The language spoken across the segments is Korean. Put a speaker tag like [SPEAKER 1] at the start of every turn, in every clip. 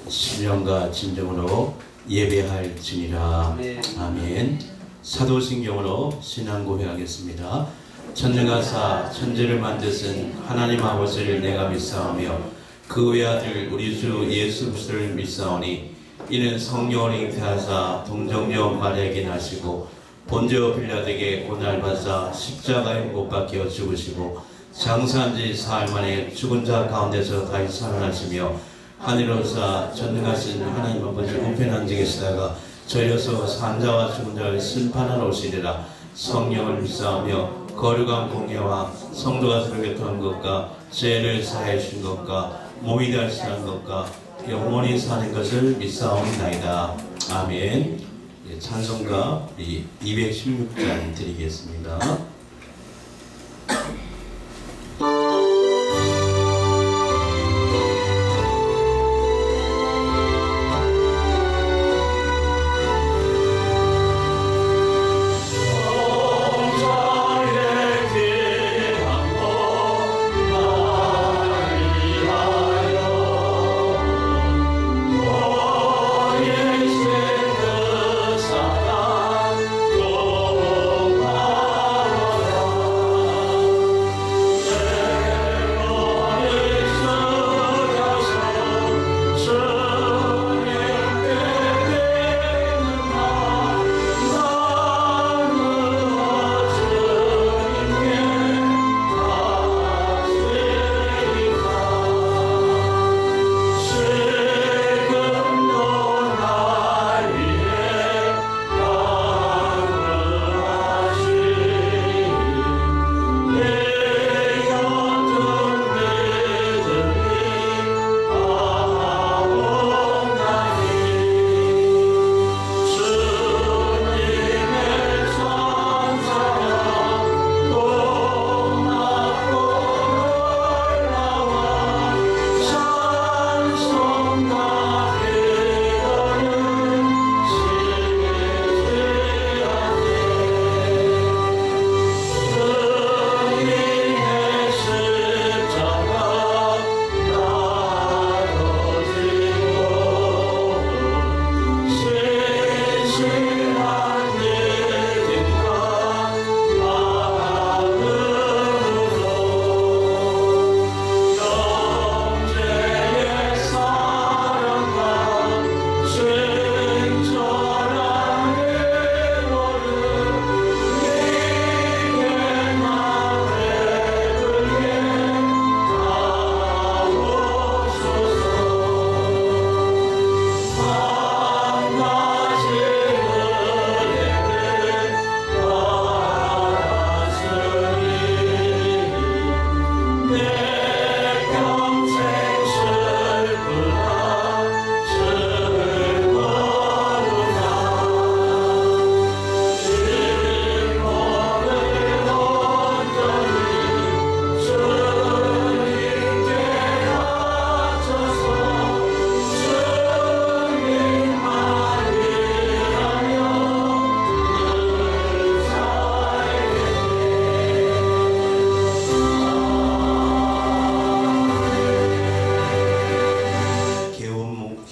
[SPEAKER 1] 신령과 진정으로 예배할지니라. 아멘. 사도신경으로 신앙 고백하겠습니다. 천능하사 천지를 만드신 하나님 아버지를 내가 믿사오며 그 외아들 우리 주 예수 그리스도를 믿사오니 이는 성령을 잉태하사 동정녀 마리아에게 나시고 본저 빌라에게 고난을 받사 십자가에 못 박혀 죽으시고 장사한 지 사흘 만에 죽은 자 가운데서 다시 살아나시며 하늘로사 전능하신 하나님 아버지 우편 앉아 계시다가 저희로서 산자와 죽은 자를 심판하러 오시리라. 성령을 믿사오며 거룩한 공예와 성도가 서로 교통한 것과 죄를 사해 주신 것과 몸이 되시는 것과 영원히 사는 것을 믿사옵나이다. 아멘. 찬송가 216장 드리겠습니다.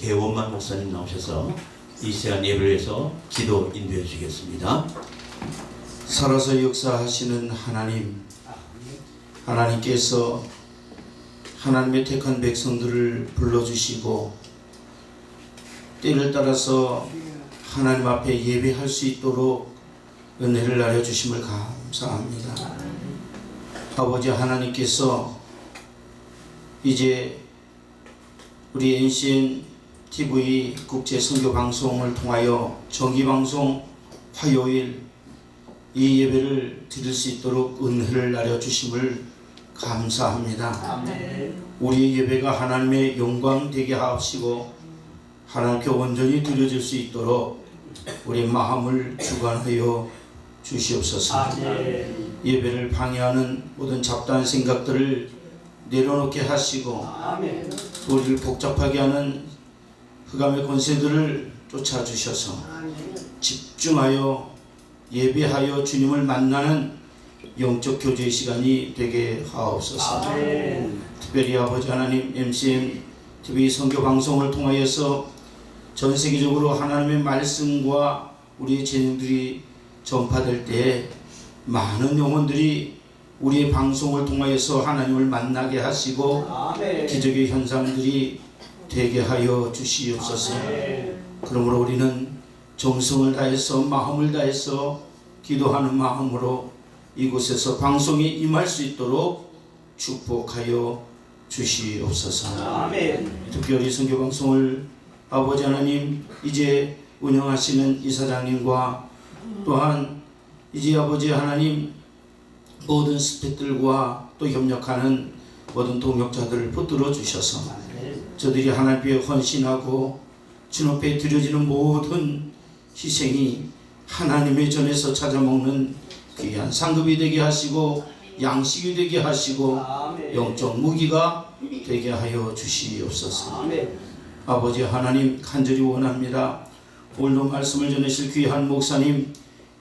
[SPEAKER 1] 개원만 목사님 나오셔서 이 시간 예배를 위해서 기도 인도해 주시겠습니다.
[SPEAKER 2] 살아서 역사하시는 하나님, 하나님께서 하나님의 택한 백성들을 불러주시고 때를 따라서 하나님 앞에 예배할 수 있도록 은혜를 나눠주심을 감사합니다. 아버지 하나님께서 이제 우리 NCN TV 국제 선교 방송을 통하여 정기 방송 화요일 이 예배를 드릴 수 있도록 은혜를 나눠 주심을 감사합니다.
[SPEAKER 3] 아멘.
[SPEAKER 2] 우리의 예배가 하나님의 영광 되게 하옵시고 하나님께 온전히 드려질 수 있도록 우리 마음을 주관하여 주시옵소서.
[SPEAKER 3] 아멘.
[SPEAKER 2] 예배를 방해하는 모든 잡다한 생각들을 내려놓게 하시고
[SPEAKER 3] 아멘.
[SPEAKER 2] 우리를 복잡하게 하는 흑암의 권세들을 쫓아주셔서 집중하여 예배하여 주님을 만나는 영적 교제의 시간이 되게 하옵소서.
[SPEAKER 3] 아멘.
[SPEAKER 2] 특별히 아버지 하나님 MCN TV 선교 방송을 통하여서 전 세계적으로 하나님의 말씀과 우리의 재능들이 전파될 때 많은 영혼들이 우리의 방송을 통하여서 하나님을 만나게 하시고 기적의 현상들이 되게 하여 주시옵소서. 그러므로 우리는 정성을 다해서 마음을 다해서 기도하는 마음으로 이곳에서 방송에 임할 수 있도록 축복하여 주시옵소서. 특별히 선교방송을 아버지 하나님 이제 운영하시는 이사장님과 또한 이제 아버지 하나님 모든 스태프들과 또 협력하는 모든 동역자들을 붙들어 주셔서 저들이 하나님 앞에 헌신하고 주 앞에 드려지는 모든 희생이 하나님의 전에서 찾아먹는 귀한 상급이 되게 하시고 양식이 되게 하시고 영적 무기가 되게 하여 주시옵소서. 아버지 하나님 간절히 원합니다. 오늘도 말씀을 전하실 귀한 목사님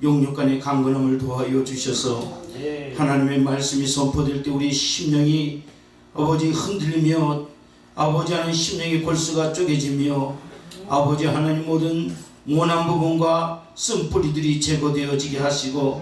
[SPEAKER 2] 용육간의 강건함을 도하여 주셔서 하나님의 말씀이 선포될 때 우리 심령이 아버지 흔들리며 아버지 하나님 심령의 골수가 쪼개지며 아버지 하나님 모든 모난 부분과 쓴뿌리들이 제거되어지게 하시고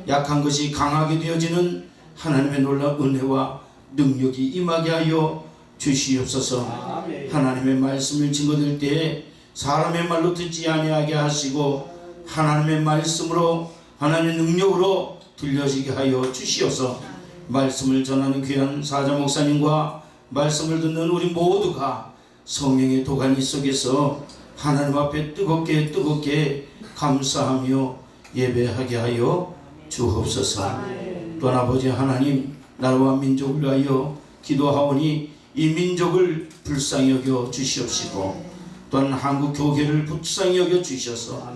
[SPEAKER 2] 약한 것이 강하게 되어지는 하나님의 놀라운 은혜와 능력이 임하게 하여 주시옵소서. 하나님의 말씀을 증거될 때에 사람의 말로 듣지 아니하게 하시고 하나님의 말씀으로 하나님의 능력으로 들려지게 하여 주시옵소서. 말씀을 전하는 귀한 사자 목사님과 말씀을 듣는 우리 모두가 성령의 도가니 속에서 하나님 앞에 뜨겁게 감사하며 예배하게 하여 주옵소서. 또한 아버지 하나님 나라와 민족을 위하여 기도하오니 이 민족을 불쌍히 여겨 주시옵시고 또한 한국 교회를 불쌍히 여겨 주셔서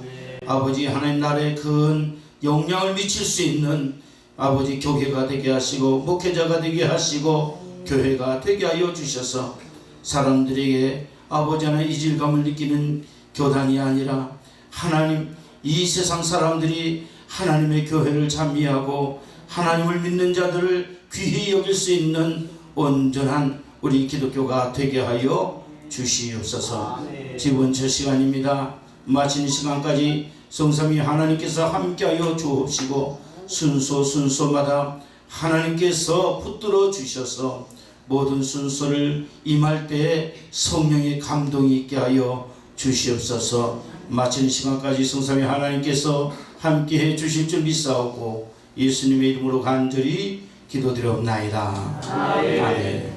[SPEAKER 2] 아버지 하나님 나라에 큰 영향을 미칠 수 있는 아버지 교회가 되게 하시고 목회자가 되게 하시고 교회가 되게 하여 주셔서 사람들에게 아버지 하나님 이질감을 느끼는 교단이 아니라 하나님 이 세상 사람들이 하나님의 교회를 찬미하고 하나님을 믿는 자들을 귀히 여길 수 있는 온전한 우리 기독교가 되게 하여 주시옵소서. 지금 저 시간입니다. 마치는 시간까지 성삼위 하나님께서 함께하여 주옵시고 순서마다 하나님께서 붙들어 주셔서 모든 순서를 임할 때에 성령의 감동이 있게 하여 주시옵소서. 마치는 시간까지 성삼위 하나님께서 함께해 주실 줄 믿사오고 예수님의 이름으로 간절히 기도드리옵나이다. 아멘.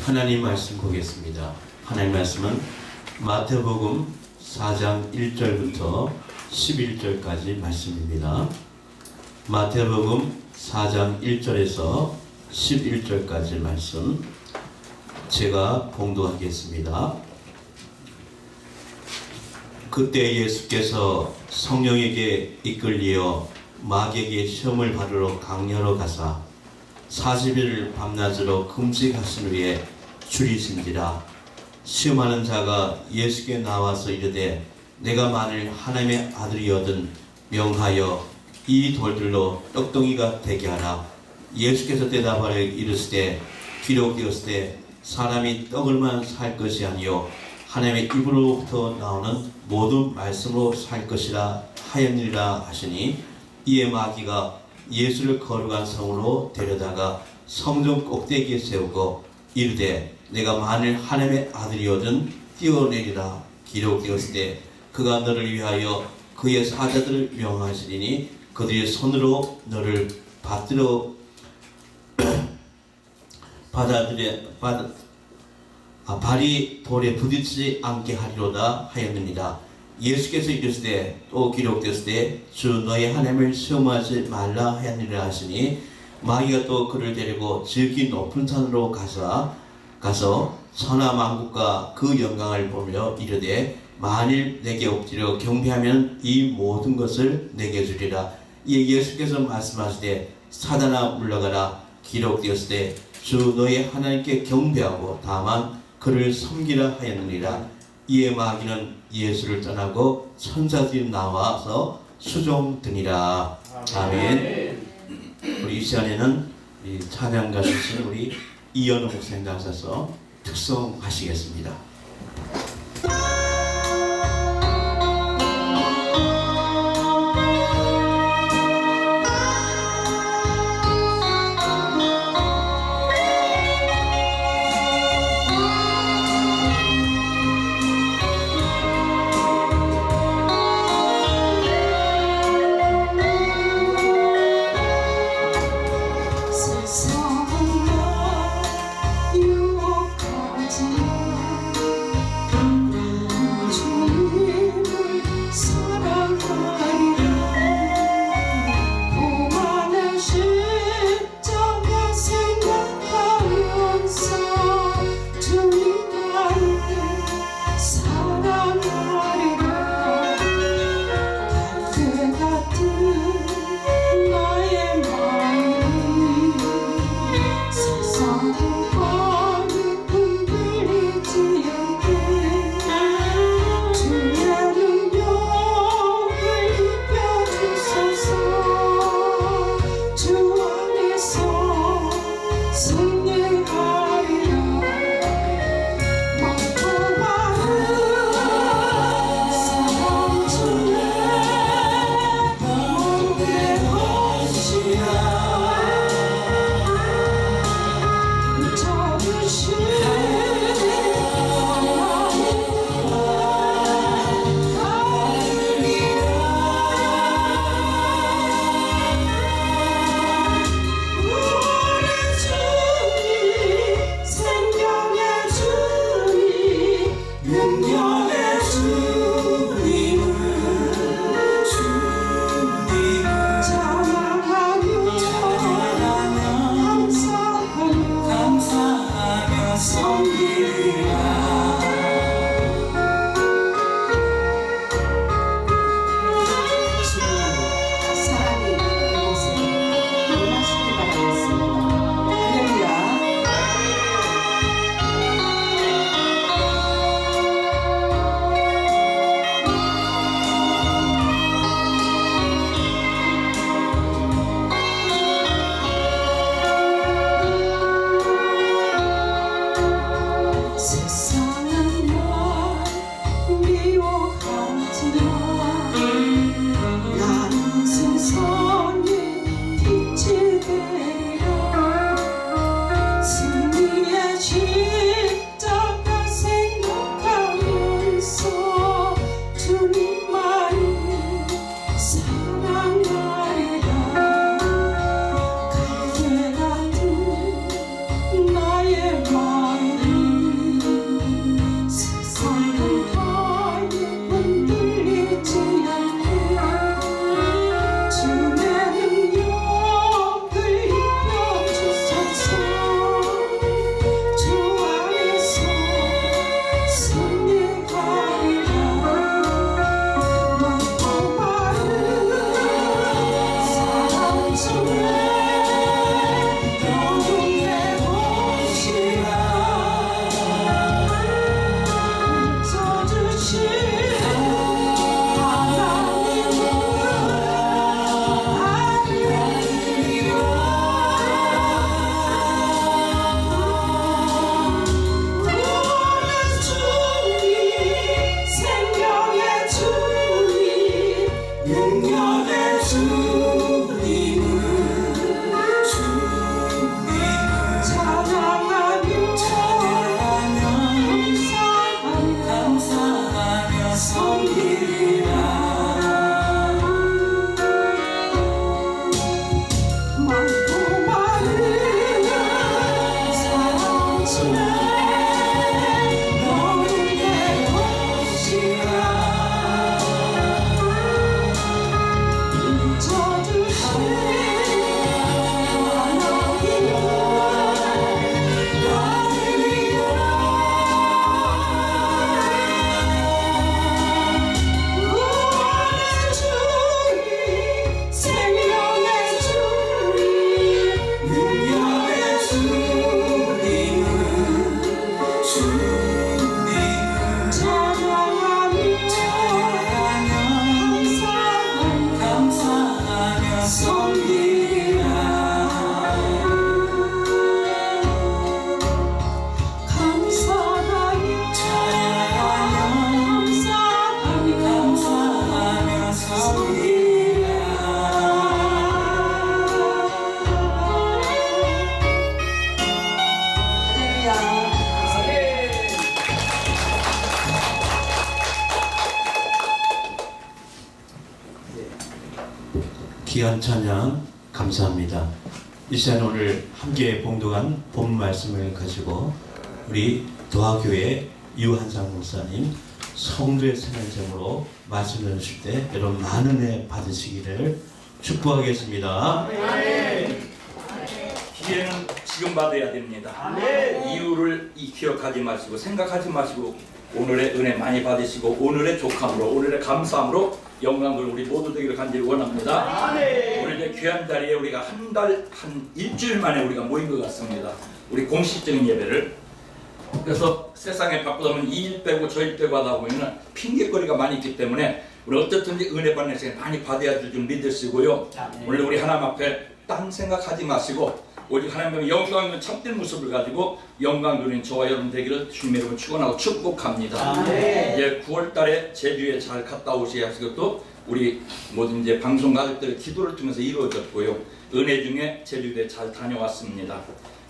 [SPEAKER 1] 하나님 말씀 보겠습니다. 하나님 말씀은 마태복음 4장 1절부터 11절까지 말씀입니다. 마태복음 4장 1절에서 11절까지 말씀 제가 봉독하겠습니다. 그때 예수께서 성령에게 이끌리어 마귀에게 시험을 받으러 강야로 가사 40일 밤낮으로 금식하신 후에 줄이신지라. 시험하는 자가 예수께 나와서 이르되 내가 만일 하나님의 아들이거든 명하여 이 돌들로 떡덩이가 되게 하라. 예수께서 대답하여 이르시되 기록되었으되 사람이 떡을만 살 것이 아니요 하나님의 입으로부터 나오는 모든 말씀으로 살 것이라 하였느니라 하시니 이에 마귀가 예수를 거룩한 성으로 데려다가 성전 꼭대기에 세우고 이르되 내가 만일 하나님의 아들이거든 뛰어내리라. 기록되었을 때 그가 너를 위하여 그의 사자들을 명하시리니 그들의 손으로 너를 발이 돌에 부딪히지 않게 하리로다 하였느니라. 예수께서 이르시되 또 기록되었을 때 주 너의 하나님을 시험하지 말라 하였느니라 하시니 마귀가 또 그를 데리고 지극히 높은 산으로 가서 천하만국과 그 영광을 보며 이르되 만일 내게 엎드려 경배하면 이 모든 것을 내게 주리라. 이에 예수께서 말씀하시되 사단아 물러가라. 기록되었을 때 주 너의 하나님께 경배하고 다만 그를 섬기라 하였느니라. 이에 마귀는 예수를 떠나고 천사들이 나와서 수종드니라. 아멘. 우리 이 시간에는 찬양 가르치는 우리 이현우 목사님 나오셔서 특송하시겠습니다.
[SPEAKER 3] 저
[SPEAKER 1] 귀한 찬양 감사합니다. 이 시간 오늘 함께 봉독한 본 말씀을 가지고 우리 도하교회 유한상 목사님 성도의 생활점으로 말씀을 주실 때 여러분 많은 은혜 받으시기를 축복하겠습니다.
[SPEAKER 3] 기회는 지금 받아야 됩니다. 이유를 기억하지 마시고 생각하지 마시고 오늘의 은혜 많이 받으시고 오늘의 족함으로 오늘의 감사함으로 영광을 우리 모두 되기를 간절히 원합니다. 오늘 이제 귀한 자리에 우리가 한 일주일 만에 우리가 모인 것 같습니다. 우리 공식적인 예배를. 그래서 세상에 바쁘다면 이 일 빼고 저 일 빼고 하다 보면 핑계거리가 많이 있기 때문에 우리 어쨌든지 은혜 받는 시간 많이 받아야 줄 줄 믿으시고요. 오늘 우리 하나님 앞에 딴 생각하지 마시고 오직 하나님의 영광을 참된 모습을 가지고 영광 누린 저와 여러분 되기를 주님의 이름으로 축원하고 축복합니다. 이제 9월달에 제주에 잘 갔다 오셔야 하시고 또 우리 모든 이제 방송 가족들의 기도를 통해서 이루어졌고요. 은혜 중에 제주도에 잘 다녀왔습니다.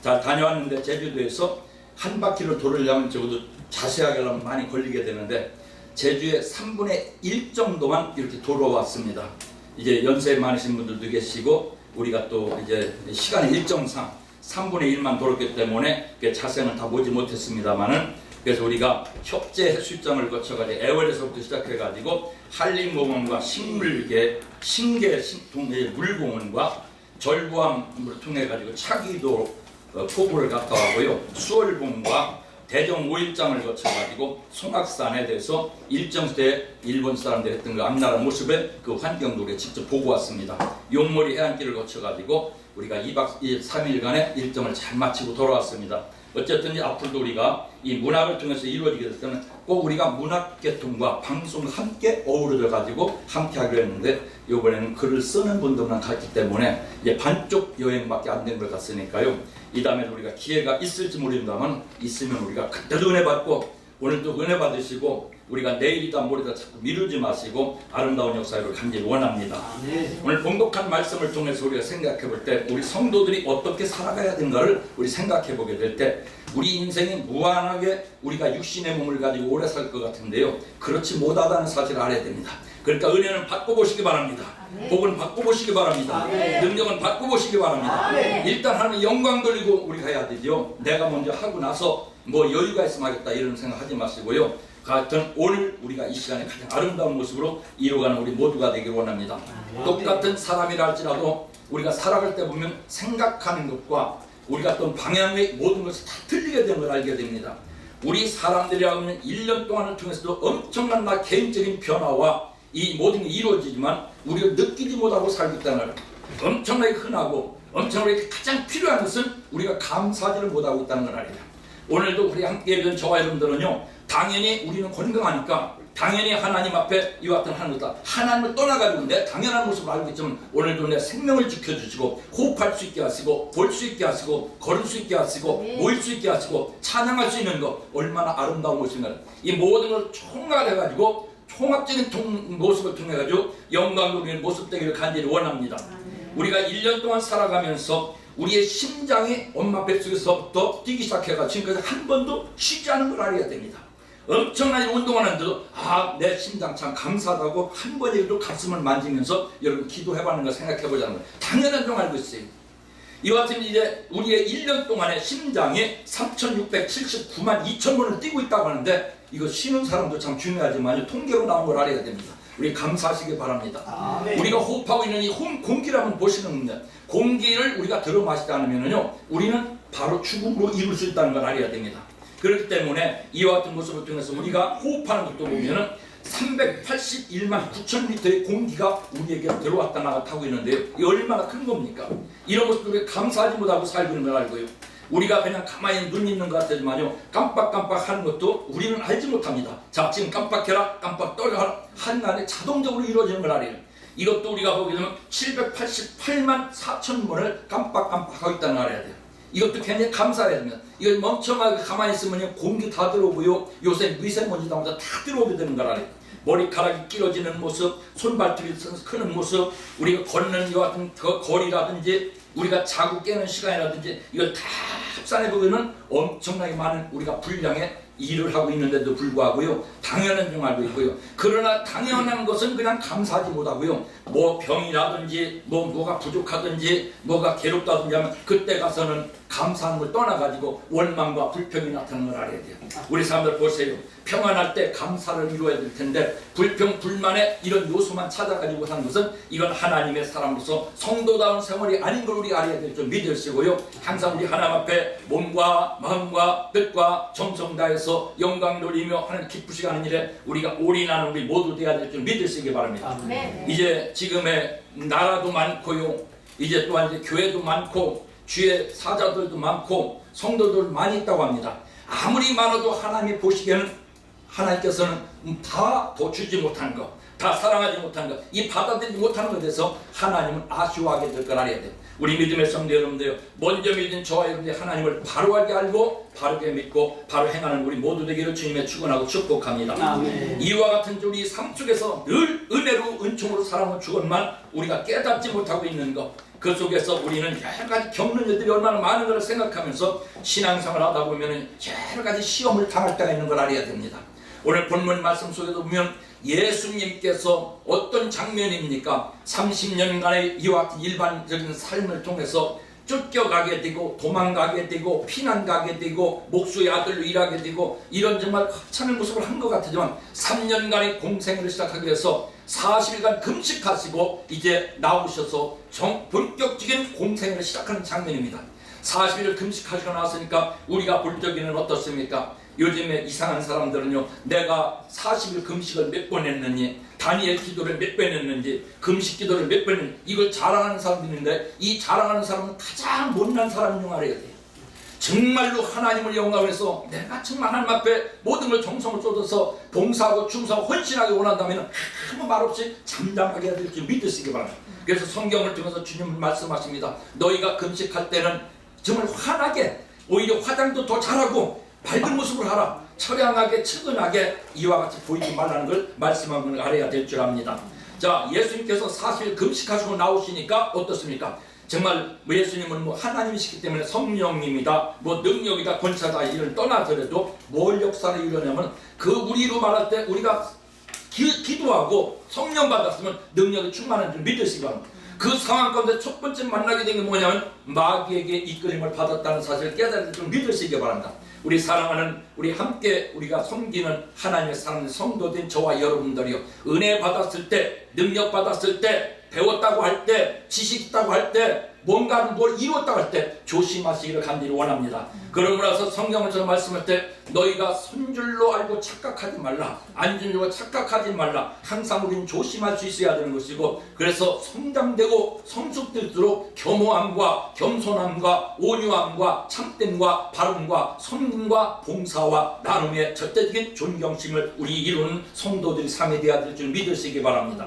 [SPEAKER 3] 잘 다녀왔는데 제주도에서 한 바퀴를 돌으려면 적어도 자세하게 하려면 많이 걸리게 되는데 제주에 3분의 1 정도만 이렇게 돌아왔습니다. 이제 연세 많으신 분들도 계시고 우리가 또 이제 시간의 일정상 3분의 1만 돌았기 때문에 자세는 다 보지 못했습니다만은 그래서 우리가 협재 해수욕장을 거쳐가지고 애월에서부터 시작해가지고 한림공원과 식물계, 신계 물공원과 절구암을 통해가지고 차기도 포구를 갔다 와고요. 수월봉과 대정 5일장을 거쳐가지고 송악산에 대해서 일정시대 일본 사람들이 했던 그 앞나라 모습의 그 환경도 우리가 직접 보고 왔습니다. 용머리 해안길을 거쳐가지고 우리가 2박 3일간의 일정을 잘 마치고 돌아왔습니다. 어쨌든 앞으로도 우리가 이 문학을 통해서 이루어지게 될 때는 꼭 우리가 문학계통과 방송 함께 어우러져 가지고 함께 하기로 했는데 이번에는 글을 쓰는 분들만 갔기 때문에 이제 반쪽 여행밖에 안 된 것 같으니까요. 이 다음에 우리가 기회가 있을지 모릅니다만 있으면 우리가 그때도 은혜 받고 오늘도 은혜 받으시고 우리가 내일이다 모레다 자꾸 미루지 마시고 아름다운 역사를 간절히 원합니다. 오늘 봉독한 말씀을 통해서 우리가 생각해 볼 때 우리 성도들이 어떻게 살아가야 되는가를 우리 생각해 보게 될 때 우리 인생이 무한하게 우리가 육신의 몸을 가지고 오래 살 것 같은데요. 그렇지 못하다는 사실을 알아야 됩니다. 그러니까 은혜는 받고 보시기 바랍니다. 복은 받고 보시기 바랍니다. 능력은 받고 보시기 바랍니다. 일단 하나님 영광 돌리고 우리가 해야 되죠. 내가 먼저 하고 나서 뭐 여유가 있으면 하겠다 이런 생각 하지 마시고요. 같은 오늘 우리가 이 시간에 가장 아름다운 모습으로 이루어가는 우리 모두가 되기를 원합니다. 똑같은 사람이라 할지라도 우리가 살아갈 때 보면 생각하는 것과 우리가 어떤 방향의 모든 것이 다 틀리게 되는 걸 알게 됩니다. 우리 사람들이라고 하면 1년 동안을 통해서도 엄청난 나 개인적인 변화와 이 모든 게 이루어지지만 우리가 느끼지 못하고 살고 있다는 걸 엄청나게 흔하고 엄청나게 가장 필요한 것은 우리가 감사하지를 못하고 있다는 걸 알아야 돼요. 오늘도 우리 함께 있는 저와 여러분들은요, 당연히 우리는 건강하니까 당연히 하나님 앞에 이와 같은 하나님보다 하나님을 떠나가지고 내 당연한 모습을 알고 있지만 오늘도 내 생명을 지켜주시고 호흡할 수 있게 하시고 볼 수 있게 하시고 걸을 수 있게 하시고 모일 수 있게 하시고 찬양할 수 있는 것 얼마나 아름다운 것인가. 이 모든 걸 총괄해가지고 총합적인 모습을 통해가지고 영광 누리는 모습 되기를 간절히 원합니다. 우리가 1년 동안 살아가면서 우리의 심장이 엄마 뱃속에서부터 뛰기 시작해가 지금까지 한 번도 쉬지 않은 걸 알아야 됩니다. 엄청나게 운동하는데도 내 심장 참 감사하다고 한 번이라도 가슴을 만지면서 여러분 기도해보는 거 생각해보자는 거예요. 당연한 줄 알고 있어요. 이와 같은 이제 우리의 1년 동안의 심장이 3,679만 2천 번을 뛰고 있다고 하는데 이거 쉬는 사람도 참 중요하지만 통계로 나온 걸 알아야 됩니다. 우리 감사하시기 바랍니다. 우리가 호흡하고 있는 이 공기를 한번 보시는 겁니다. 공기를 우리가 들어 마시지 않으면요 우리는 바로 죽음으로 이룰 수 있다는 걸 알아야 됩니다. 그렇기 때문에 이와 같은 모습을 통해서 우리가 호흡하는 것도 보면은 381만 9천 리터의 공기가 우리에게 들어왔다 나갔다 하고 있는데요. 이 얼마나 큰 겁니까? 이런 모습을 감사하지 못하고 살고 있는 걸 알고요. 우리가 그냥 가만히 눈 있는 것 같지만요 깜빡깜빡 하는 것도 우리는 알지 못합니다. 자 지금 깜빡해라 깜빡 떠라 한간에 자동적으로 이루어지는 걸 알아요. 이것도 우리가 보게 되면 788만 4천 번을 깜빡깜빡 하고 있다는 걸 알아야 돼요. 이것도 굉장히 감사해야 됩니다. 이걸 멍청하게 가만히 있으면 공기 다 들어오고요 요새 미세먼지 나오면서 다 들어오게 되는 걸 알아요. 머리카락이 끼어지는 모습, 손발톱이 크는 모습, 우리가 걷는 이와 같은 거리라든지 우리가 자고 깨는 시간이라든지 이걸 다 합산해 보면은 엄청나게 많은 우리가 분량의 일을 하고 있는데도 불구하고요, 당연한 줄 알고 있고요. 그러나 당연한 것은 그냥 감사하지 못하고요, 뭐 병이라든지 뭐가 부족하든지 뭐가 괴롭다든지 하면 그때 가서는 감사하는 걸 떠나가지고 원망과 불평이 나타나는 걸 알아야 돼요. 우리 사람들 보세요. 평안할 때 감사를 이루어야 될 텐데 불평 불만의 이런 요소만 찾아가지고 사는 것은 이건 하나님의 사람으로서 성도다운 생활이 아닌 걸 우리가 알아야 될 줄 믿으시고요. 항상 우리 하나님 앞에 몸과 마음과 뜻과 정성 다해서 영광 돌리며 하나님 기쁘시게 하는 일에 우리가 올인하는 우리 모두 되어야 될 줄 믿으시기 바랍니다. 이제 지금의 나라도 많고요, 이제 또한 이제 교회도 많고 주의 사자들도 많고 성도들 많이 있다고 합니다. 아무리 많아도 하나님이 보시기에는 하나님께서는 다 주지 못한 것, 다 사랑하지 못한 것, 이 받아들이지 못하는 것에 대해서 하나님은 아쉬워하게 될 걸 알아야 돼요. 우리 믿음의 성도 여러분들요, 먼저 믿은 저와 여러분들이 하나님을 바로하게 알고 바르게 믿고 바로 행하는 우리 모두 되기를 주님의 축원하고 축복합니다. 아멘. 이와 같은 우리 삶 속에서 늘 은혜로 은총으로 사랑을 주건만 우리가 깨닫지 못하고 있는 것, 그 속에서 우리는 여러 가지 겪는 일들이 얼마나 많은 것을 생각하면서 신앙생활을 하다 보면 여러 가지 시험을 당할 때가 있는 걸 알아야 됩니다. 오늘 본문 말씀 속에도 보면 예수님께서 어떤 장면입니까? 30년간의 이와 같은 일반적인 삶을 통해서 쫓겨가게 되고 도망가게 되고 피난가게 되고 목수의 아들로 일하게 되고 이런 정말 하찮은 모습을 한 것 같지만 3년간의 공생을 시작하기 위해서 40일간 금식하시고 이제 나오셔서 본격적인 공생을 시작하는 장면입니다. 40일을 금식하시고 나왔으니까 우리가 볼 적에는 어떻습니까? 요즘에 이상한 사람들은요, 내가 40일 금식을 몇 번 했느니, 다니엘 기도를 몇 번 했는지, 금식 기도를 몇 번 했는지, 이걸 자랑하는 사람들인데 이 자랑하는 사람은 가장 못난 사람인 줄 알아야 돼요. 정말로 하나님을 영광해서 내가 정말 하나님 앞에 모든 걸 정성을 쏟아서 봉사하고 충성하고 헌신하게 원한다면 아무 말 없이 잠잠하게 해야 될 줄 믿으시기 바랍니다. 그래서 성경을 통해서 주님은 말씀하십니다. 너희가 금식할 때는 정말 환하게, 오히려 화장도 더 잘하고 밝은 모습을 하라. 처량하게 측은하게 이와 같이 보이지 말라는 걸 말씀한 걸 알아야 될 줄 압니다. 자, 예수님께서 40일 금식하시고 나오시니까 어떻습니까? 정말 예수님은 하나님이시기 때문에 성령님이다, 능력이다, 권세다 이를 떠나더라도 뭘 역사를 이루냐면 그 우리로 말할 때 우리가 기도하고 성령 받았으면 능력이 충만한 줄 믿으시기 바랍니다. 그 상황 가운데 첫 번째 만나게 된 게 뭐냐면 마귀에게 이끌림을 받았다는 사실을 깨달을 줄 믿으시기 바랍니다. 우리 사랑하는 우리 함께 우리가 섬기는 하나님의 사랑하는 성도된 저와 여러분들이요, 은혜 받았을 때, 능력 받았을 때, 배웠다고 할 때, 지식 있다고 할 때, 뭔가를 뭘 이뤘다고 할 때 조심하시기를 간절히 원합니다. 그러고 나서 성경을 저 말씀할 때 너희가 선줄로 알고 착각하지 말라, 안줄로 착각하지 말라, 항상 우리는 조심할 수 있어야 되는 것이고, 그래서 성장되고 성숙될수록 겸허함과 겸손함과 온유함과 참됨과 바름과 섬김과 봉사와 나눔의 절대적인 존경심을 우리 이루는 성도들이 삶에 되어야 될 줄 믿으시기 바랍니다.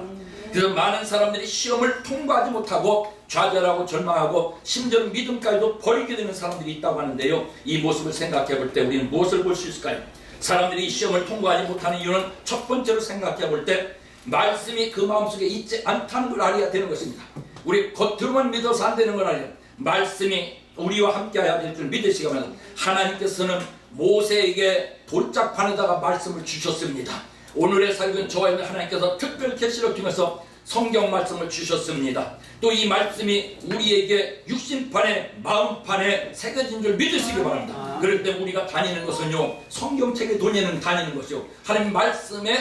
[SPEAKER 3] 그래서 많은 사람들이 시험을 통과하지 못하고 좌절하고 절망하고 심지어는 믿음까지도 버리게 되는 사람들이 있다고 하는데요, 이 모습을 생각해 볼 때 우리는 무엇을 볼 수 있을까요? 사람들이 이 시험을 통과하지 못하는 이유는 첫 번째로 생각해 볼 때 말씀이 그 마음속에 있지 않다는 걸 알아야 되는 것입니다. 우리 겉으로만 믿어서 안 되는 걸 알아요. 말씀이 우리와 함께 해야 될 줄 믿으시기 바랍니다. 하나님께서는 모세에게 돌짝판에다가 말씀을 주셨습니다. 오늘의 삶은 저와 하나님께서 특별 계시를 통해서 성경 말씀을 주셨습니다. 또 이 말씀이 우리에게 육신판에 마음판에 새겨진 줄 믿으시기 바랍니다. 그럴 때 우리가 다니는 것은요, 성경책에 다니는 것이요, 하나님 말씀에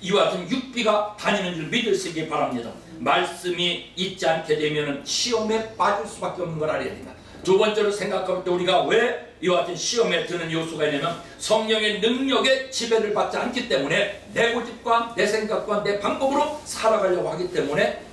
[SPEAKER 3] 이와 같은 육비가 다니는 줄 믿으시기 바랍니다. 말씀이 있지 않게 되면 시험에 빠질 수밖에 없는 걸 알아야 됩니다. 두 번째로 생각할 때 우리가 왜 이와 같은 시험에 드는 요소가 있냐면 성령의 능력에 지배를 받지 않기 때문에 내 고집과 내 생각과 내 방법으로 살아가려고 하기 때문에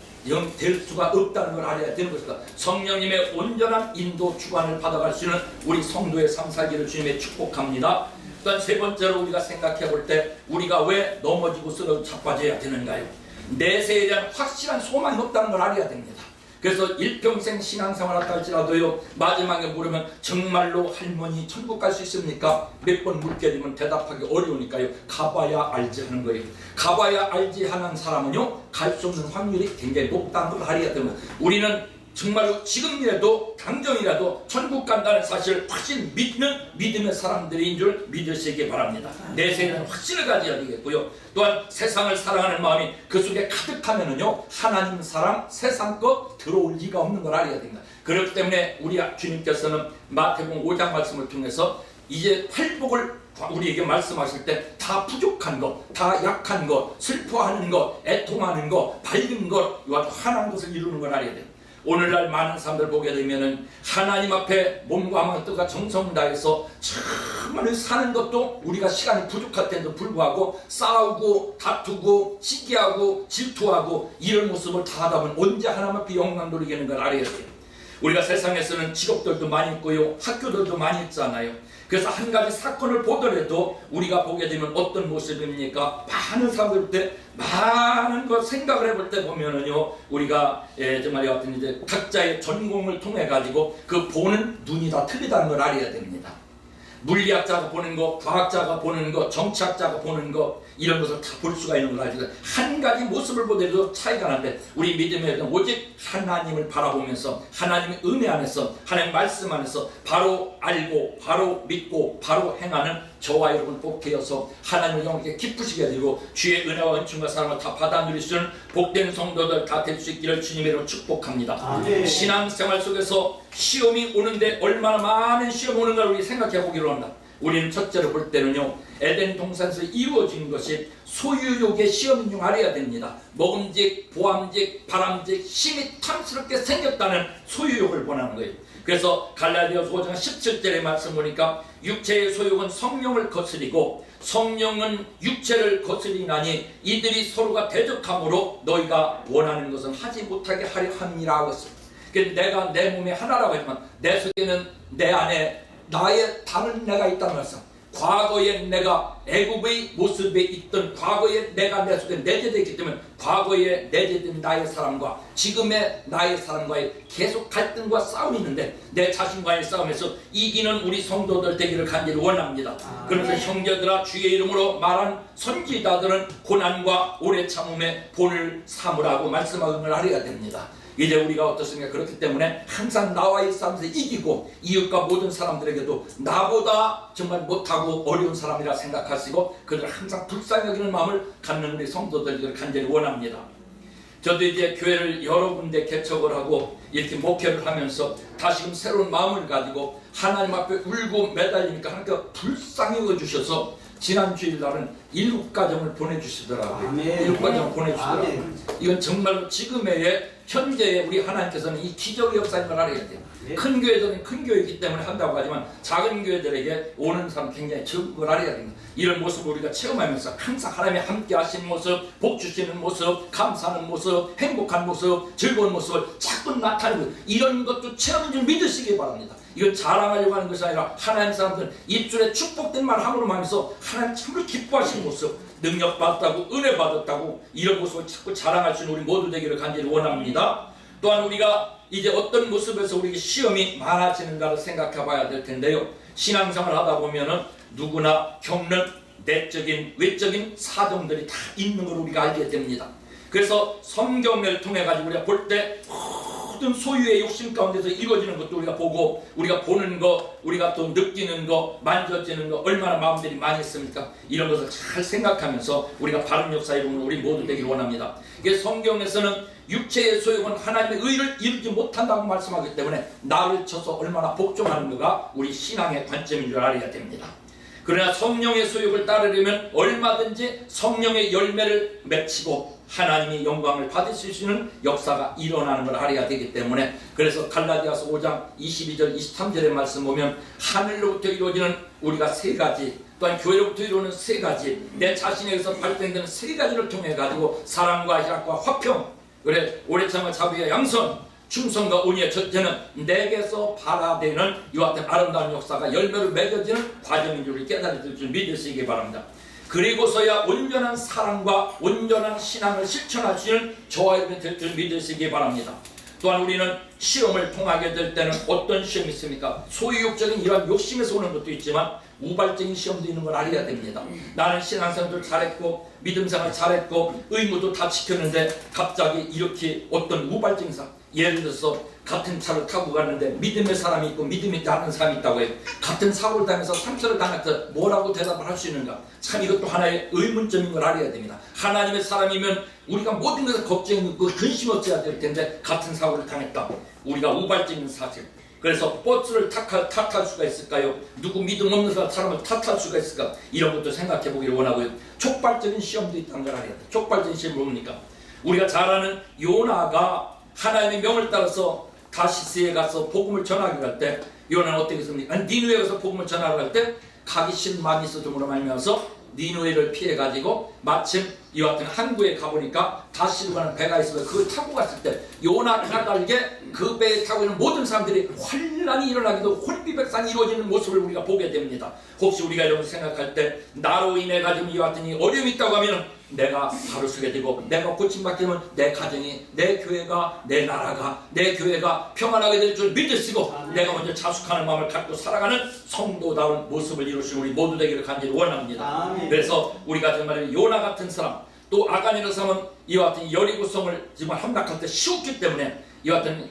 [SPEAKER 3] 될 수가 없다는 걸 알아야 되는 것이다. 성령님의 온전한 인도 주관을 받아갈 수 있는 우리 성도의 삶 살기를 주님의 축복합니다. 또한 세 번째로 우리가 생각해 볼 때 우리가 왜 넘어지고 쓰러져 자빠져야 되는가요? 내세에 대한 확실한 소망이 없다는 걸 알아야 됩니다. 그래서 일평생 신앙생활 할까 할지라도요, 마지막에 물으면 정말로 할머니 천국 갈 수 있습니까? 몇 번 묻게 되면 대답하기 어려우니까요, 가봐야 알지 하는 거예요. 가봐야 알지 하는 사람은요, 갈 수 없는 확률이 굉장히 높다는 걸 알아야 됩니다. 우리는 정말로 지금이라도 당장이라도 천국 간다는 사실을 확실히 믿는 믿음의 사람들인 줄 믿으시기 바랍니다. 내세에는 확신을 가져야 되겠고요. 또한 세상을 사랑하는 마음이 그 속에 가득하면은요, 하나님 사랑, 세상 것 들어올 리가 없는 걸 알아야 됩니다. 그렇기 때문에 우리 주님께서는 마태복음 5장 말씀을 통해서 이제 팔복을 우리에게 말씀하실 때 다 부족한 것, 다 약한 것, 슬퍼하는 것, 애통하는 것, 밝은 것, 이와 환한 것을 이루는 걸 알아야 돼요. 오늘날 많은 사람들 보게 되면은 하나님 앞에 몸과 마음과 뜻과 정성을 다해서 정말 사는 것도 우리가 시간이 부족할 때도 불구하고 싸우고 다투고 시기하고 질투하고 이런 모습을 다 하다 보면 언제 하나님 앞에 영광 돌리겠는 걸 알아야 돼요. 우리가 세상에서는 직업들도 많이 있고요, 학교들도 많이 있잖아요. 그래서 한 가지 사건을 보더라도 우리가 보게 되면 어떤 모습입니까? 많은 사람들 때 많은 것 생각을 해볼 때 보면은요, 우리가 정말 여하튼 이제 각자의 전공을 통해 가지고 그 보는 눈이 다 틀리다는 걸 알아야 됩니다. 물리학자가 보는 것, 과학자가 보는 것, 정치학자가 보는 것, 이런 것을 다 볼 수가 있는 걸 알죠. 한 가지 모습을 보더라도 차이가 나는데 우리 믿음에 오직 하나님을 바라보면서 하나님의 은혜 안에서 하나님 말씀 안에서 바로 알고 바로 믿고 바로 행하는 저와 여러분 꼭 되어서 하나님의 영광에 기쁘시게 되고 주의 은혜와 은총과 사랑을 다 받아 누릴 수 있는 복된 성도들 다 될 수 있기를 주님의 이름으로 축복합니다.
[SPEAKER 4] 아멘.
[SPEAKER 3] 신앙생활 속에서 시험이 오는데 얼마나 많은 시험이 오는가를 우리 생각해 보기로 합니다. 우리는 첫째로 볼 때는요, 에덴 동산에서 이루어진 것이 소유욕의 시험 중 알아야 됩니다. 먹음직, 보암직, 바람직, 심히 탐스럽게 생겼다는 소유욕을 보는 거예요. 그래서 갈라디아서 5장 17절의 말씀 보니까 육체의 소욕은 성령을 거스리고 성령은 육체를 거스리나니 이들이 서로가 대적함으로 너희가 원하는 것은 하지 못하게 하려 함이라 하고 있습니다. 내가 내 몸의 하나라고 하지만 내 속에는 내 안에 나의 다른 내가 있다는 말씀. 과거에 내가 애굽의 모습에 있던 과거에 내가 내 속에 내재되어 있기 때문에 과거에 내재된 나의 사람과 지금의 나의 사람과의 계속 갈등과 싸움이 있는데 내 자신과의 싸움에서 이기는 우리 성도들 되기를 간절히 원합니다. 그래서 형제들아 주의 이름으로 말한 선지자들은 고난과 오래 참음의 본을 삼으라고 말씀하는 걸 알아야 됩니다. 이제 우리가 어떻습니까? 그렇기 때문에 항상 나와의 싸움에서 이기고 이웃과 모든 사람들에게도 나보다 정말 못하고 어려운 사람이라 생각하시고 그들을 항상 불쌍히 여기는 마음을 갖는 우리 성도들을 간절히 원합니다. 저도 이제 교회를 여러 군데 개척을 하고 이렇게 목회를 하면서 다시금 새로운 마음을 가지고 하나님 앞에 울고 매달리니까 하나님께서 불쌍히 여겨주셔서 지난 주일날은 7가정을 보내주시더라고요.
[SPEAKER 4] 아멘.
[SPEAKER 3] 7가정을 보내주시더라고요.
[SPEAKER 4] 아멘.
[SPEAKER 3] 이건 정말로 지금의 현재의 우리 하나님께서는 이 기적의 역사인 걸 알아야 돼요.
[SPEAKER 4] 네.
[SPEAKER 3] 큰 교회들은 큰 교회이기 때문에 한다고 하지만 작은 교회들에게 오는 사람 굉장히 적은 걸 알아야 됩니다. 이런 모습을 우리가 체험하면서 항상 하나님이 함께 하시는 모습, 복 주시는 모습, 감사하는 모습, 행복한 모습, 즐거운 모습을 자꾸 나타내는 것, 이런 것도 체험인 줄 믿으시기 바랍니다. 이건 자랑하려고 하는 것이 아니라 하나님 사람들은 입술에 축복된 말 함으로 하면서 하나님 참으로 기뻐하시는 모습, 능력 받았다고 은혜 받았다고 이런 모습을 자꾸 자랑할 수 있는 우리 모두 되기를 간절히 원합니다. 또한 우리가 이제 어떤 모습에서 우리에게 시험이 많아지는가를 생각해 봐야 될 텐데요. 신앙생활 하다 보면은 누구나 겪는 내적인 외적인 사정들이 다 있는 걸 우리가 알게 됩니다. 그래서 성경을 통해 가지고 우리가 볼 때 모든 소유의 욕심 가운데서 이루어지는 것도 우리가 보고 우리가 보는 거, 우리가 또 느끼는 거, 만져지는 거 얼마나 마음들이 많이 있습니까? 이런 것을 잘 생각하면서 우리가 바른 역사에 이루는 우리 모두 되기를 원합니다. 이게 성경에서는 육체의 소욕은 하나님의 의를 이루지 못한다고 말씀하기 때문에 나를 쳐서 얼마나 복종하는가가 우리 신앙의 관점인 줄 알아야 됩니다. 그러나 성령의 소욕을 따르려면 얼마든지 성령의 열매를 맺히고 하나님의 영광을 받을 수 있는 역사가 일어나는 걸 알아야 되기 때문에 그래서 갈라디아서 5장 22절 23절의 말씀 보면 하늘로부터 이루어지는 우리가 세 가지 또한 교회로부터 이루어지는 세 가지 내 자신에게서 발생되는 세 가지를 통해 가지고 사랑과 희락과 화평 그래 오래 참아 자비와 양선 충성과 온유의 첫째는 내게서 발화되는 이와 같은 아름다운 역사가 열매를 맺어지는 과정인 줄 깨달을 줄 믿으시기 바랍니다. 그리고서야 온전한 사랑과 온전한 신앙을 실천할 수 있는 저와 여러분이 될 줄 믿으시기 바랍니다. 또한 우리는 시험을 통하게 될 때는 어떤 시험이 있습니까? 소유욕적인 이러한 욕심에서 오는 것도 있지만 우발적인 시험도 있는 걸 알아야 됩니다. 나는 신앙생활도 잘했고 믿음생활 잘했고 의무도 다 지켰는데 갑자기 이렇게 어떤 우발적인 사람 예를 들어서 같은 차를 타고 갔는데 믿음의 사람이 있고 믿음이 다른 사람이 있다고 해요. 같은 사고를 당해서 상처를 당해서 뭐라고 대답을 할 수 있는가? 참 이것도 하나의 의문점인 걸 알아야 됩니다. 하나님의 사람이면 우리가 모든 것을 걱정이 있고 근심 없어야 될 텐데 같은 사고를 당했다. 우리가 우발적인 사실. 그래서 버스를 탓할 수가 있을까요? 누구 믿음 없는 사람을 탓할 수가 있을까? 이런 것도 생각해 보기를 원하고요. 촉발적인 시험도 있다는 걸 알아야 돼요. 촉발적인 시험이 뭡니까? 우리가 잘 아는 요나가 하나님의 명을 따라서 다시스에 가서 복음을 전하게 할 때 요나는 어떻게 했습니까? 니누에 가서 복음을 전하러 갈 때 가기 싫은 마음이 있어줌으로 말미암아서 니누에를 피해가지고 마침 이와 같은 항구에 가보니까 다시로 가는 배가 있어서 그걸 타고 갔을 때 요나 그날달게 그 배에 타고 있는 모든 사람들이 환란이 일어나기도 혼비백산이 이루어지는 모습을 우리가 보게 됩니다. 혹시 우리가 이런 생각할 때 나로 인해 가지고 이와 같은 어려움이 있다고 하면 내가 바로 서게 되고 내가 고침받게 되면 내 가정이 내 교회가 내 나라가 내 교회가 평안하게 될 줄 믿으시고 내가 먼저 자숙하는 마음을 갖고 살아가는 성도다운 모습을 이루시는 우리 모두 되기를 간절히 원합니다. 그래서 우리가 정말 요나 같은 사람 또 아간이라는 사람은 이와 같은 여리고성을 정말 함락할 때 쉬웠기 때문에 이와 같은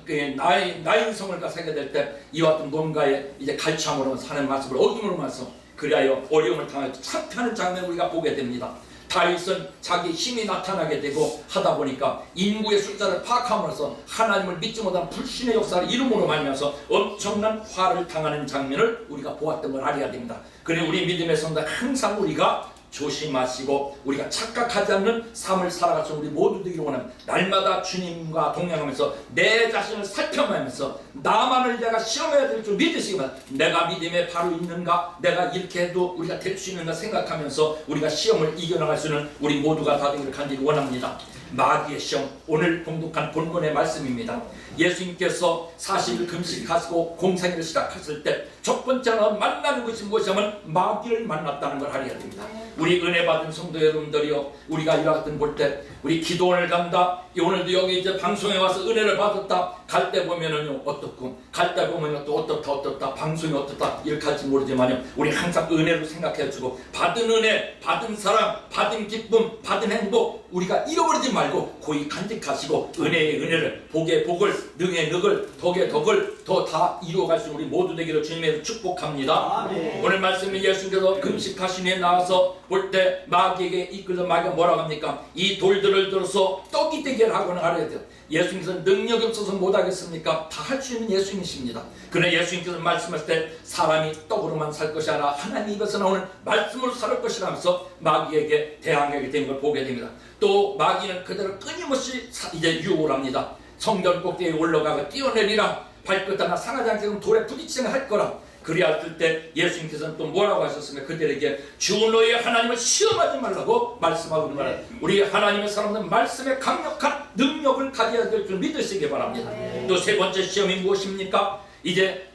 [SPEAKER 3] 나인성을 가사게 될 때 이와 같은 뭔가에 이제 갈취함으로 사는 모습을 어둠으로 말서 그리하여 어려움을 당하여 참패하는 장면을 우리가 보게 됩니다. 다윗은 자기 힘이 나타나게 되고 하다 보니까 인구의 숫자를 파악함으로써 하나님을 믿지 못한 불신의 역사를 이름으로 말미암아서 엄청난 화를 당하는 장면을 우리가 보았던 걸 알아야 됩니다. 그래 우리 믿음의 성도 항상 우리가 조심하시고 우리가 착각하지 않는 삶을 살아가서 우리 모두 되기를 원합니다. 날마다 주님과 동행하면서 내 자신을 살펴보면서 나만을 내가 시험해야 될 줄 믿으시기만 내가 믿음에 바로 있는가 내가 이렇게 해도 우리가 될 수 있는가 생각하면서 우리가 시험을 이겨나갈 수 있는 우리 모두가 다 되기를 간절히 원합니다. 마귀의 시험 오늘 봉독한 본문의 말씀입니다. 예수님께서 40일 금식하시고 공생애를 시작했을 때 첫 번째로 만나는 것이 무엇이냐면 마귀를 만났다는 걸 알아야 됩니다. 우리 은혜 받은 성도 여러분들이요 우리가 이와 같은 볼 때 우리 기도원을 간다 오늘도 여기 이제 방송에 와서 은혜를 받았다 갈 때 보면은요 어떻고 갈 때 보면요 또 어떻다 방송이 어떻다 이렇게 할지 모르지만요 우리 항상 은혜로 생각해주고 받은 은혜 받은 사랑 받은 기쁨 받은 행복 우리가 잃어버리지 말고 고이 간직하시고 은혜의 은혜를 복의 복을 능의 능을 덕의 덕을 더 다 이루어갈 수 있는 우리 모두 되기를 주님의 축복합니다. 오늘 말씀에 예수님께서 금식하신 후에 나와서 볼 때 마귀에게 이끌려 마귀가 뭐라고 합니까? 이 돌들을 들어서 떡이 되게 하고는 알아야 돼요. 예수님께서는 능력이 없어서 못하겠습니까? 다 할 수 있는 예수님이십니다. 그러나 예수님께서 말씀하실 때 사람이 떡으로만 살 것이 아니라 하나님 입에서 나오는 말씀으로 살 것이라 하면서 마귀에게 대항하게 된 걸 보게 됩니다. 또 마귀는 그대로 끊임없이 이제 유혹을 합니다. 성전 꼭대기에 올라가고 뛰어내리라 발끝 하나 상하지 않게 돌에 부딪히면 할 거라 그리하였을 때 예수님께서는 또 뭐라고 하셨습니까? 그들에게 주 너의 하나님을 시험하지 말라고 말씀하고 있는 거예요. 우리 하나님의 사람들은 말씀에 강력한 능력을 가져야 될 줄 믿으시기 바랍니다. 또 세 번째 시험이 무엇입니까? 이제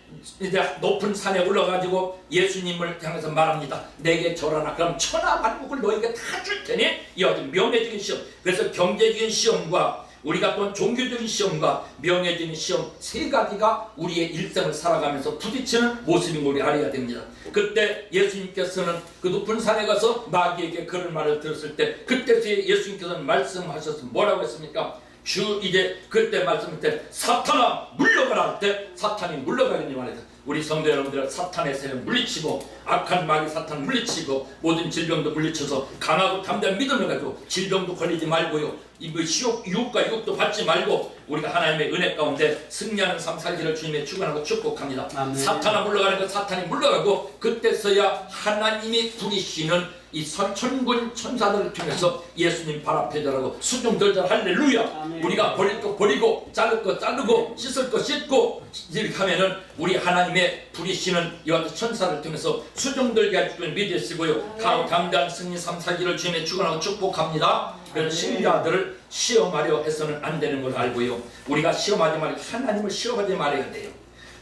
[SPEAKER 3] 높은 산에 올라가지고 예수님을 향해서 말합니다. 내게 절하라. 그럼 천하만국을 너에게 다 줄 테니 이와 같은 명예적인 시험. 그래서 경제적인 시험과 우리가 또 종교적인 시험과 명예적인 시험 세 가지가 우리의 일생을 살아가면서 부딪히는 모습인 걸 우리 알아야 됩니다. 그때 예수님께서는 그 높은 산에 가서 마귀에게 그런 말을 들었을 때 그때 예수님께서는 말씀하셨습니다. 뭐라고 했습니까? 이제 그때 말씀할 때 사탄아 물러가라 할 때 사탄이 물러가겠니 말이죠. 우리 성도 여러분들 사탄의 세를 물리치고 악한 마귀 사탄 물리치고 모든 질병도 물리쳐서 강하고 담대한 믿음을 가지고 질병도 걸리지 말고요. 이 유혹과 유혹도 받지 말고 우리가 하나님의 은혜 가운데 승리하는 삶 살기를 주님의 축원하고 축복합니다. 사탄아 물러가는 것 사탄이 물러가고 그때서야 하나님이 부리시는 이 천군 천사들을 통해서 예수님 발 앞에 들어가고 수종들자 할렐루야. 우리가 버릴 거 버리고 자를 거 자르고 씻을 거 씻고 이렇게 하면은 우리 하나님의 부리시는 이와 같은 천사를 통해서 수종들게 할 줄 믿으시고요. 담대한 승리 삶 살기를 주님의 축원하고 축복합니다. 그런 신자들을 시험하려 해서는 안 되는 걸 알고요. 우리가 시험하지 말고 하나님을 시험하지 말아야 돼요.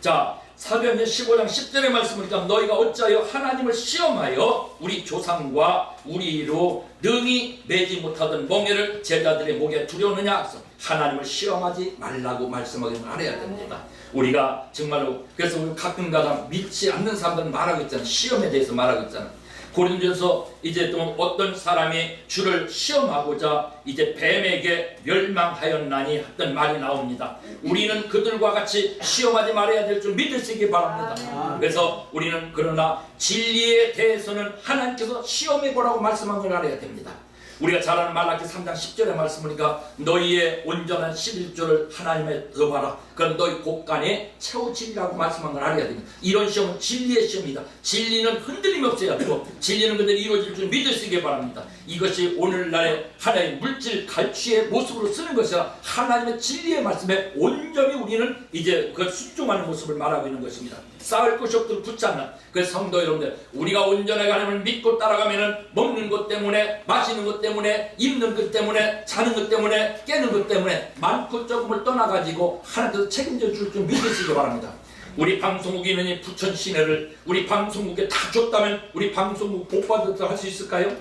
[SPEAKER 3] 자, 사도행전 15장 10절의 말씀이니까 너희가 어찌하여 하나님을 시험하여 우리 조상과 우리로 능히 매지 못하던 멍에를 제자들의 목에 두려우느냐 해서 하나님을 시험하지 말라고 말씀하기를 알아야 됩니다. 우리가 정말로 그래서 우리 가끔가다 믿지 않는 사람들은 말하고 있잖아요. 시험에 대해서 말하고 있잖아요. 고린도전서 이제 또 어떤 사람이 주를 시험하고자 이제 뱀에게 멸망하였나니 했던 말이 나옵니다. 우리는 그들과 같이 시험하지 말아야 될 줄 믿으시기 바랍니다. 그래서 우리는 그러나 진리에 대해서는 하나님께서 시험해 보라고 말씀한 걸 알아야 됩니다. 우리가 잘 아는 말라기 3장 10절의 말씀이니까 너희의 온전한 11조를 하나님에 넣어봐라. 그럼 너희 곳간에 채우치리라고 말씀한 걸 알아야 됩니다. 이런 시험은 진리의 시험이다. 진리는 흔들림 없어야 되고 진리는 그대로 이루어질 줄 믿으시기 바랍니다. 이것이 오늘날의 하나의 물질 갈취의 모습으로 쓰는 것이라 하나님의 진리의 말씀에 온전히 우리는 이제 그 순종하는 모습을 말하고 있는 것입니다. 쌓을 것이 없도록 붙잡는 그 성도 여러분들, 우리가 온전하게 하나님을 믿고 따라가면은 먹는 것 때문에, 마시는 것 때문에, 입는 것 때문에, 자는 것 때문에, 깨는 것 때문에 많고 적음을 떠나가지고 하나님께서 책임져 줄 줄 믿으시기 바랍니다. 우리 방송국에 있는 이 부천 시내를 우리 방송국에 다 줬다면 우리 방송국 복받을 할 수 있을까요?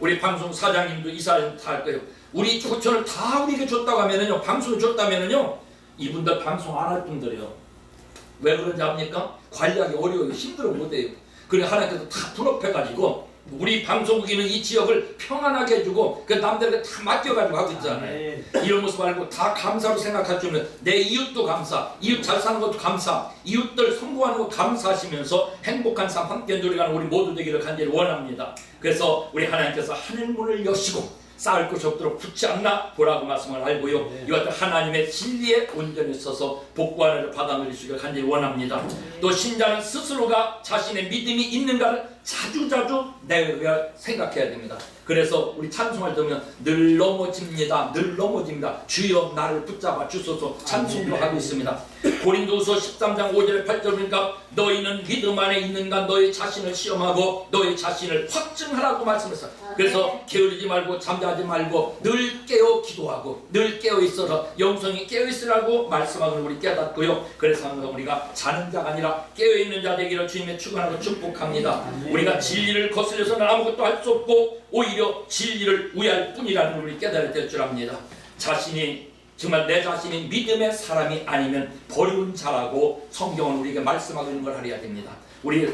[SPEAKER 3] 우리 방송 사장님도 이사님 다 할 거예요. 우리 부천을 다 우리에게 줬다고 하면은요, 방송을 줬다면은요, 이분들 방송 안 할 분들이요. 왜 그런지 압니까? 관리하기 어려워요. 힘들어 못해요. 그래 하나님께서 다 분업해가지고 우리 방송국에 있는 이 지역을 평안하게 해주고 그 남들에게 다 맡겨가지고 하고 있잖아요. 이런 모습 알고 다 감사로 생각할 줄 알면 내 이웃도 감사, 이웃 잘 사는 것도 감사, 이웃들 성공하는 것 감사하시면서 행복한 삶 함께 누려가는 우리 모두 되기를 간절히 원합니다. 그래서 우리 하나님께서 하늘 문을 여시고 쌓을 것이 없도록 붙지 않나 보라고 말씀을 알고요. 이와 같은 하나님의 진리에 온전히 서서 복구하는 받아 누리시길 간절히 원합니다. 또 신자는 스스로가 자신의 믿음이 있는가를 자주자주 내가 생각해야 됩니다. 그래서 우리 찬송을 들으면 늘 넘어집니다. 늘 넘어집니다. 주여 나를 붙잡아 주소서 찬송도 하고 있습니다. 고린도후서 13장 5절 8절 보니까 너희는 믿음 안에 있는가 너희 자신을 시험하고 너희 자신을 확증하라고 말씀했어요. 그래서 게으르지 말고 잠자지 말고 늘 깨어 기도하고 늘 깨어 있어서 영성이 깨어 있으라고 말씀하고 우리 깨닫고요. 그래서 우리가 자는 자가 아니라 깨어 있는 자 되기를 주님의 축원하고 축복합니다. 우리가 진리를 거슬려서는 아무것도 할 수 없고 오히려 진리를 우회할 뿐이라는 걸 우리 깨달아야 될 줄 압니다. 자신이 정말 내 자신이 믿음의 사람이 아니면 버리운 자라고 성경은 우리에게 말씀하고 있는 걸 알아야 됩니다. 우리가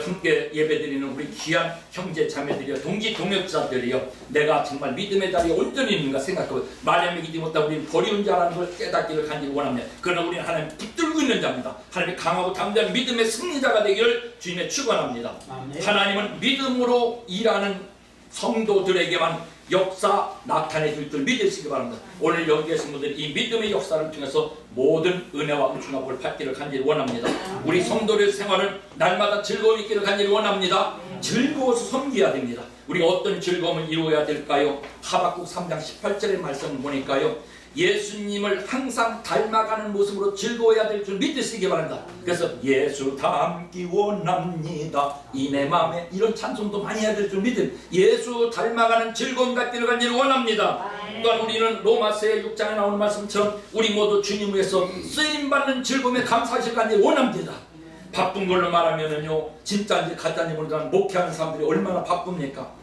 [SPEAKER 3] 함께 예배드리는 우리 귀한 형제 자매들이요, 동지 동역자들이요, 내가 정말 믿음의 자리에 온전히 있는가 생각하고 마음에 믿지 못한 우리는 버리운 자라는 걸 깨닫기를 간절히 원합니다. 그러나 우리는 하나님 붙들고 있는 자입니다. 하나님의 강하고 담대한 믿음의 승리자가 되기를 주님의 축원합니다. 하나님은 믿음으로 일하는 성도들에게만 역사 나타내 줄 줄 믿으시기 바랍니다. 오늘 여기 계신 분들 이 믿음의 역사를 통해서 모든 은혜와 은총을 받기를 간절히 원합니다. 우리 성도의 생활은 날마다 즐거움이 있기를 간절히 원합니다. 즐거워서 섬겨야 됩니다. 우리가 어떤 즐거움을 이루어야 될까요? 하박국 3장 18절의 말씀을 보니까요, 예수님을 항상 닮아가는 모습으로 즐거워야 될 줄 믿으시기 바랍니다. 그래서 예수 닮기 원합니다 이 내 맘에, 이런 찬송도 많이 해야 될 줄 믿음, 예수 닮아가는 즐거움 갖기를 간절히 원합니다. 또한 우리는 로마서 6장에 나오는 말씀처럼 우리 모두 주님 위해서 쓰임받는 즐거움에 감사하실 간절히 원합니다. 바쁜 걸로 말하면은요, 진짜인지 가짜인지 모르지만 목회하는 사람들이 얼마나 바쁩니까?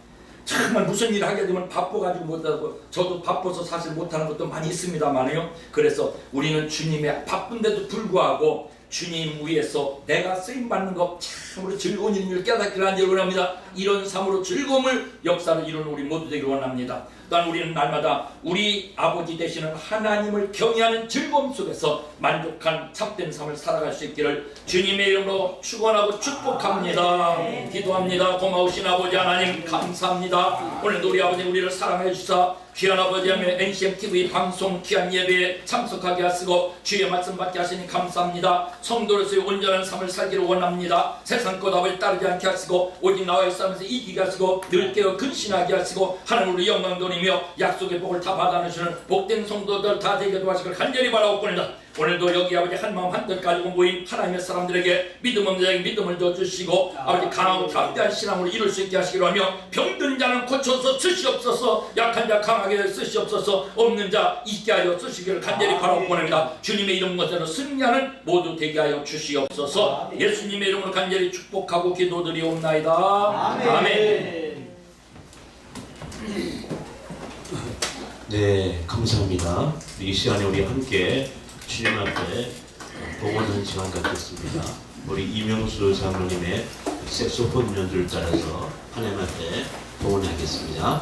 [SPEAKER 3] 정말 무슨 일을 하게 되면 바빠가지고 못하고, 저도 바빠서 사실 못하는 것도 많이 있습니다만요. 그래서 우리는 주님의 바쁜데도 불구하고 주님 위에서 내가 쓰임받는 것 참으로 즐거운 일임을 깨닫기를 간절히 원합니다. 이런 삶으로 즐거움을 역사를 이루는 우리 모두 되기를 원합니다. 또한 우리는 날마다 우리 아버지 되시는 하나님을 경외하는 즐거움 속에서 만족한 참된 삶을 살아갈 수 있기를 주님의 이름으로 축원하고 축복합니다. 기도합니다. 고마우신 아버지 하나님 감사합니다. 오늘도 우리 아버지 우리를 사랑해 주사 귀한 아버지 하며 NCMTV 방송 귀한 예배에 참석하게 하시고 주의 말씀 받게 하시니 감사합니다. 성도로서의 온전한 삶을 살기를 원합니다. 세상 것 아버지 따르지 않게 하시고 오직 나와의 싸움에서 이기게 하시고 늘 깨어 근신하게 하시고 하나님으로 영광 돌리며 약속의 복을 다 받아내시는 복된 성도들 다 되게 도와주시길 간절히 바라옵니다. 오늘도 여기 아버지 한마음 한뜻 가지고 모인 하나님의 사람들에게 믿음 없는 자에게 믿음을 줘주시고 아버지 강하고 담대한 신앙으로 이룰 수 있게 하시기로 하며 병든 자는 고쳐서 쓰시옵소서, 약한 자 강하게 쓰시옵소서, 없는 자 있게 하여 쓰시기를 간절히 바라옵니다. 주님의 이름 것으로 승리하는 모두 되게 하여 주시옵소서. 예수님의 이름으로 간절히 축복하고 기도드리옵나이다. 아멘.
[SPEAKER 1] 네, 감사합니다. 이 시간에 우리 함께 주님 앞에 봉헌하는 시간 갖겠습니다. 우리 이명수 장로님의 색소폰 연주를 따라서 하나님한테 봉헌하겠습니다.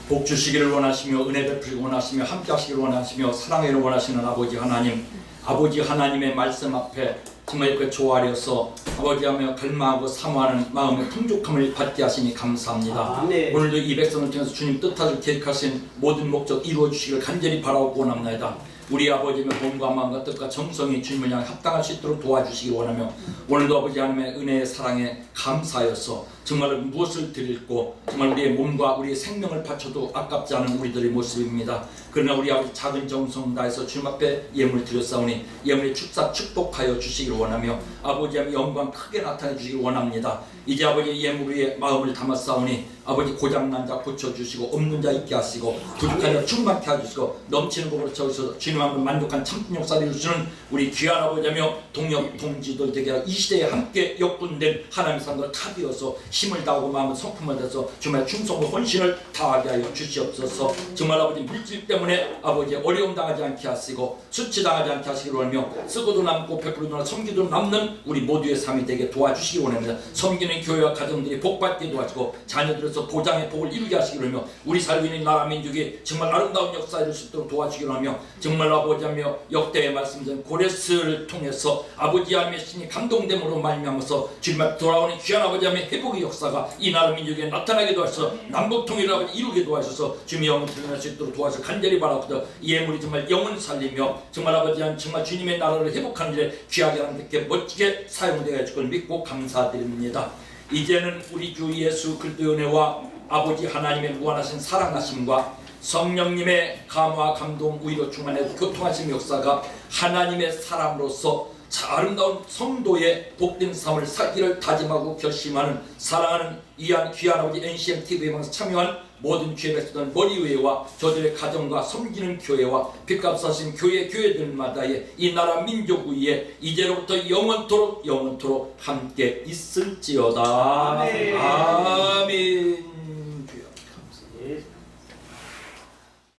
[SPEAKER 3] 복 주시기를 원하시며 은혜 베푸시기 원하시며 함께 하시기를 원하시며 사랑하기를 원하시는 아버지 하나님, 아버지 하나님의 말씀 앞에 정말 그 조아려서 아버지하며 갈망하고 사모하는 마음의 풍족함을 받게 하시니 감사합니다.
[SPEAKER 4] 아멘.
[SPEAKER 3] 오늘도 이 백성을 통해서 주님 뜻하시고 계획하신 모든 목적 이루어 주시기를 간절히 바라고 원합니다. 우리 아버지의 몸과 마음과 뜻과 정성이 주님을 향해 합당할 수 있도록 도와주시기 원하며 오늘도 아버지 하나님의 은혜의 사랑에 감사하여서 정말 무엇을 드리고 정말 우리의 몸과 우리의 생명을 바쳐도 아깝지 않은 우리들의 모습입니다. 그러나 우리 아버지 작은 정성 다해서 주님 앞에 예물을 드렸사오니 예물의 축복하여 주시기를 원하며 아버지 하나님 영광 크게 나타내 주시기를 원합니다. 이제 아버지 예물 위에 마음을 담았사오니 아버지 고장난 자 고쳐주시고 없는 자 있게 하시고 부족한 자 충만케 해주시고 넘치는 것으로 채우셔서 주님 앞에 만족한 참된 역사를 주시는 우리 귀한 아버지며 동역 동지들 되게 하여 이 시대에 함께 역군된 하나님의 사람들 탑이어서 힘을 다하고 마음을 성품을 다해서 정말 충성과 헌신을 다하게 하여 주시옵소서. 정말 아버지 물질 때문에 아버지 어려움 당하지 않게 하시고 수치 당하지 않게 하시기로 하며 쓰고도 남고 베풀어도 섬기도 남는 우리 모두의 삶이 되게 도와주시기 원합니다. 섬기는 교회와 가정들이 복받게 도와주고 자녀들에서 보장의 복을 이루게 하시기로 하며 우리 살고 있는 나라 민족이 정말 아름다운 역사를 이룰 수 있도록 도와주기로 하며 정말 아버지하며 역대의 말씀된 고레스를 통해서 아버지 하나님의 신이 감동됨으로 말미암아서 주님 앞에 돌아오는 귀한 아버지 하나님의 회복의 역사가 이 나라 민족에 나타나게 도와주셔서 남북통일을 이루게 도와주셔서 주님의 영을 드러낼 수 있도록 도와주셔서 간절히 바라옵니다. 이 예물이 정말 영을 살리며 정말 아버지 하나님 정말 주님의 나라를 회복하는 일에 귀하게 하나님께 멋지게 사용되어 줄 걸 믿고 감사드립니다. 이제는 우리 주 예수 그리스도의 은혜와 아버지 하나님의 무한하신 사랑하심과 성령님의 감화 감동 우위로 충만해 교통하신 역사가 하나님의 사람으로서 아름다운 성도의 복된 삶을 살기를 다짐하고 결심하는 사랑하는 귀한 아버지 NCM-TV에 방송 참여한 모든 주의 백성들 머리 위에와 저들의 가정과 섬기는 교회와 빚값 사신 교회들마다의 이 나라 민족 위에 이제로부터 영원토록 함께 있을지어다. 아멘.